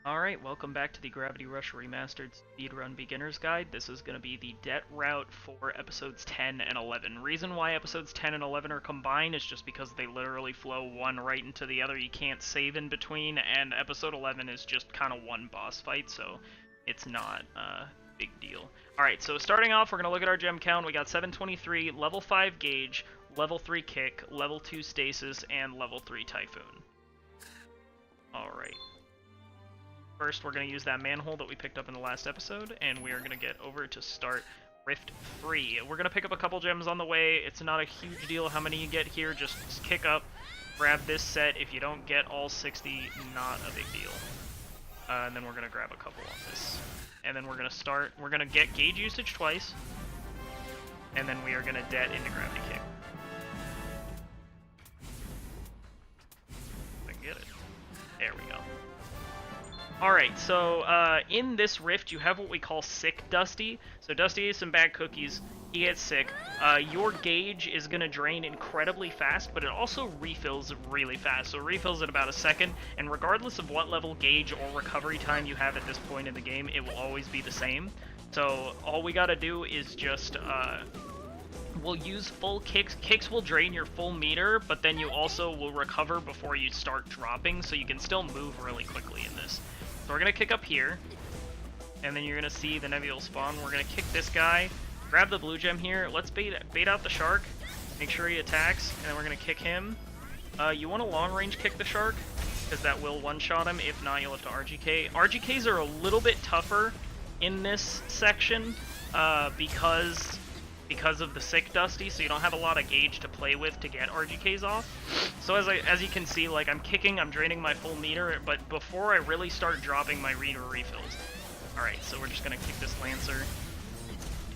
Alright, welcome back to the Gravity Rush Remastered Speedrun Beginner's Guide. This is going to be the debt route for episodes 10 and 11. Reason why episodes 10 and 11 are combined is just because they literally flow one right into the other. You can't save in between, and episode 11 is just kind of one boss fight, so it's not a big deal. Alright, so starting off, we're going to look at our gem count. We got 723, level 5 gauge, level 3 kick, level 2 stasis, and level 3 typhoon. Alright. First, we're going to use that manhole that we picked up in the last episode, and we are going to get over to start Rift Free. We're going to pick up a couple gems on the way. It's not a huge deal how many you get here. Just kick up, grab this set. If you don't get all 60, not a big deal. And then we're going to grab a couple on this. And then we're going to start. We're going to get gauge usage twice, and then we are going to debt into gravity kick. If I can get it. There we go. Alright, so in this rift you have what we call Sick Dusty. So Dusty ate some bad cookies, he gets sick. Your gauge is going to drain incredibly fast, but it also refills really fast. So it refills in about a second, and regardless of what level gauge or recovery time you have at this point in the game, it will always be the same. So all we gotta do is just, we'll use full kicks. Kicks will drain your full meter, but then you also will recover before you start dropping, so you can still move really quickly in this. So we're going to kick up here, and then you're going to see the Nebula spawn. We're going to kick this guy, grab the blue gem here. Let's bait out the shark, make sure he attacks, and then we're going to kick him. You want to long range kick the shark, because that will one-shot him. If not, you'll have to RGK. RGKs are a little bit tougher in this section because of the Sick Dusty, so you don't have a lot of gauge to play with to get RGKs off. So as you can see, like, I'm kicking, I'm draining my full meter, but before I really start dropping, my meter refills. Alright, so we're just gonna kick this Lancer.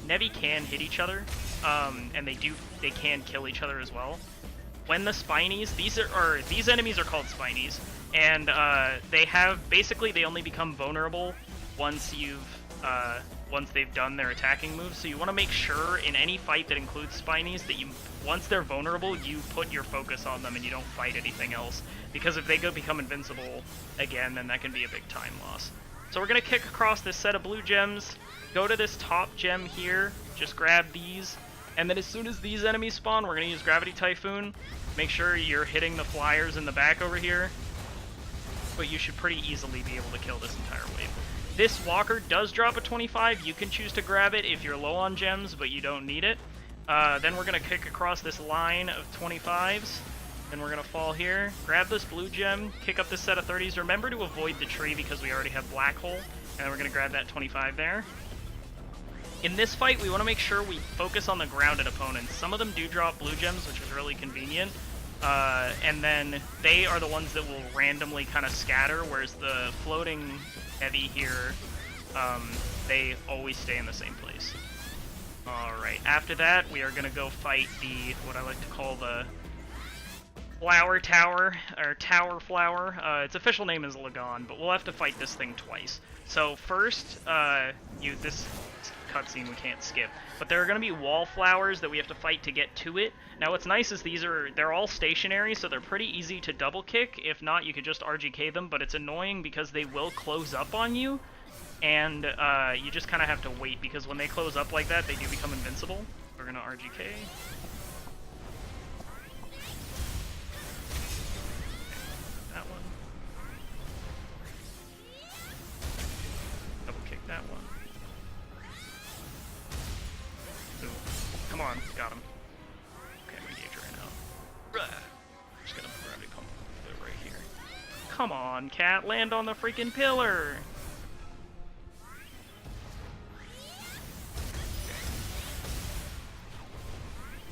Nevi can hit each other, and they can kill each other as well. When the Spinies, these enemies are called Spinies, and they only become vulnerable once they've done their attacking moves, so you want to make sure in any fight that includes Spinies that once they're vulnerable, you put your focus on them and you don't fight anything else, because if they become invincible again, then that can be a big time loss. So we're going to kick across this set of blue gems, go to this top gem here, just grab these, and then as soon as these enemies spawn, we're going to use Gravity Typhoon. Make sure you're hitting the flyers in the back over here, but you should pretty easily be able to kill this entire wave. This walker does drop a 25. You can choose to grab it if you're low on gems, but you don't need it. Then we're going to kick across this line of 25s. Then we're going to fall here, grab this blue gem, kick up this set of 30s. Remember to avoid the tree because we already have Black Hole. And then we're going to grab that 25 there. In this fight, we want to make sure we focus on the grounded opponents. Some of them do drop blue gems, which is really convenient. And then they are the ones that will randomly kind of scatter, whereas the floating heavy here, they always stay in the same place. Alright, after that, we are going to go fight what I like to call the Flower Tower, or Tower Flower. Its official name is Lagon, but we'll have to fight this thing twice. So first, this cutscene we can't skip, but there are going to be wallflowers that we have to fight to get to it. Now what's nice is they're all stationary, so they're pretty easy to double kick. If not, you could just RGK them, but it's annoying because they will close up on you, and you just kind of have to wait, because when they close up like that, they do become invincible. We're going to RGK. That one. Double kick that one. Ooh. Come on, got him. Okay, I'm engaged right now. Just gonna gravity pump it right here. Come on, cat, land on the freaking pillar!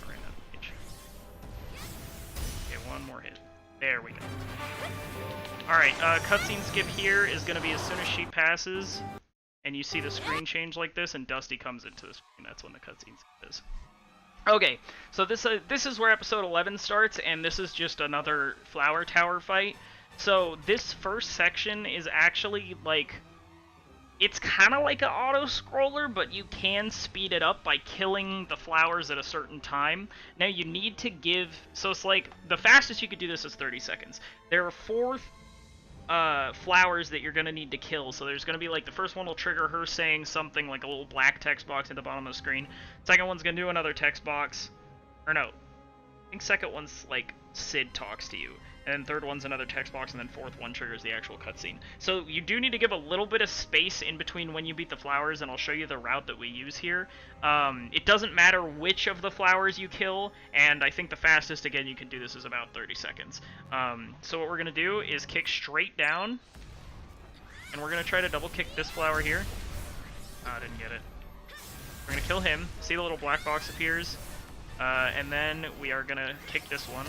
Okay. Okay, one more hit. There we go. Alright, cutscene skip here is gonna be as soon as she passes, and you see the screen change like this, and Dusty comes into the screen. That's when the cutscene is. Okay, so this is where episode 11 starts, and this is just another Flower Tower fight. So this first section is actually like, it's kind of like an auto-scroller, but you can speed it up by killing the flowers at a certain time. Now you need to give, so it's like, the fastest you could do this is 30 seconds. There are flowers that you're gonna need to kill. So there's gonna be like the first one will trigger her saying something like a little black text box at the bottom of the screen. Second one's gonna do another text box, or no, I think second one's like Sid talks to you, and then third one's another text box, and then fourth one triggers the actual cutscene. So you do need to give a little bit of space in between when you beat the flowers, and I'll show you the route that we use here. It doesn't matter which of the flowers you kill, and I think the fastest, again, you can do this is about 30 seconds. So what we're going to do is kick straight down, and we're going to try to double kick this flower here. I didn't get it. We're going to kill him. See the little black box appears? And then we are going to kick this one.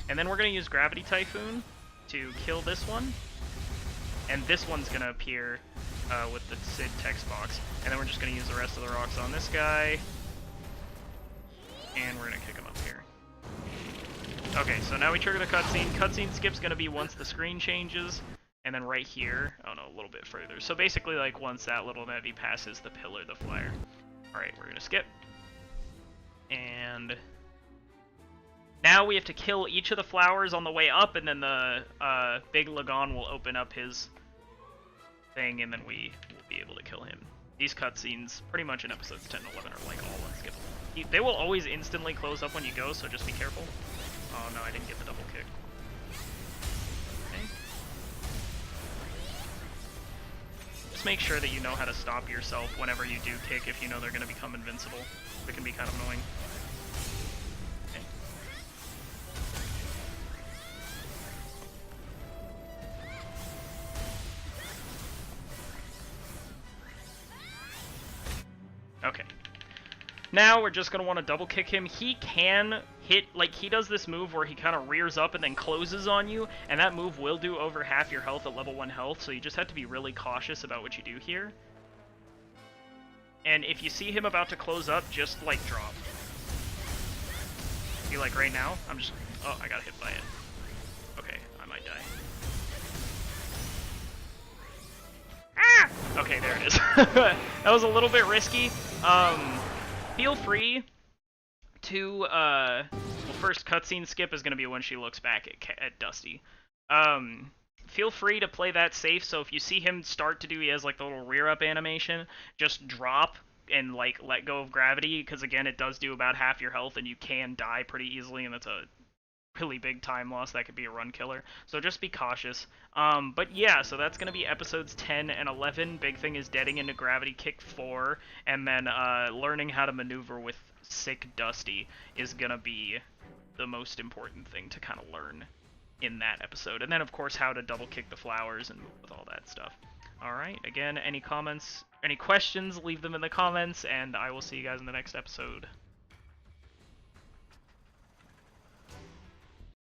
And then we're going to use Gravity Typhoon to kill this one. And this one's going to appear with the Sid text box. And then we're just going to use the rest of the rocks on this guy. And we're going to kick him up here. Okay, so now we trigger the cutscene. Cutscene skip's going to be once the screen changes. And then right here, oh no, a little bit further. So basically, like, once that little Nevi passes the pillar, the flyer. Alright, we're going to skip. And now we have to kill each of the flowers on the way up, and then the big Lagon will open up his thing, and then we will be able to kill him. These cutscenes, pretty much in episodes 10 and 11, are like all unskippable. They will always instantly close up when you go, so just be careful. Oh no, I didn't get the double kick. Okay. Just make sure that you know how to stop yourself whenever you do kick if you know they're going to become invincible. It can be kind of annoying. Okay. Now we're just going to want to double kick him. He can hit, like, he does this move where he kind of rears up and then closes on you, and that move will do over half your health at level 1 health, so you just have to be really cautious about what you do here. And if you see him about to close up, just, like, drop. See, like, right now, I'm just, oh, I got hit by it. Okay, I might die. Ah! Okay, there it is. That was a little bit risky. Feel free to, well, first cutscene skip is going to be when she looks back at Dusty. Feel free to play that safe, so if you see him start to do, he has like the little rear up animation, just drop and like let go of gravity, because again, it does do about half your health and you can die pretty easily, and that's a really big time loss. That could be a run killer, so just be cautious. But yeah, so that's going to be episodes 10 and 11. Big thing is getting into Gravity Kick 4, and then learning how to maneuver with Sick Dusty is going to be the most important thing to kind of learn in that episode. And then, of course, how to double kick the flowers and move with all that stuff. Alright, again, any comments, any questions, leave them in the comments, and I will see you guys in the next episode.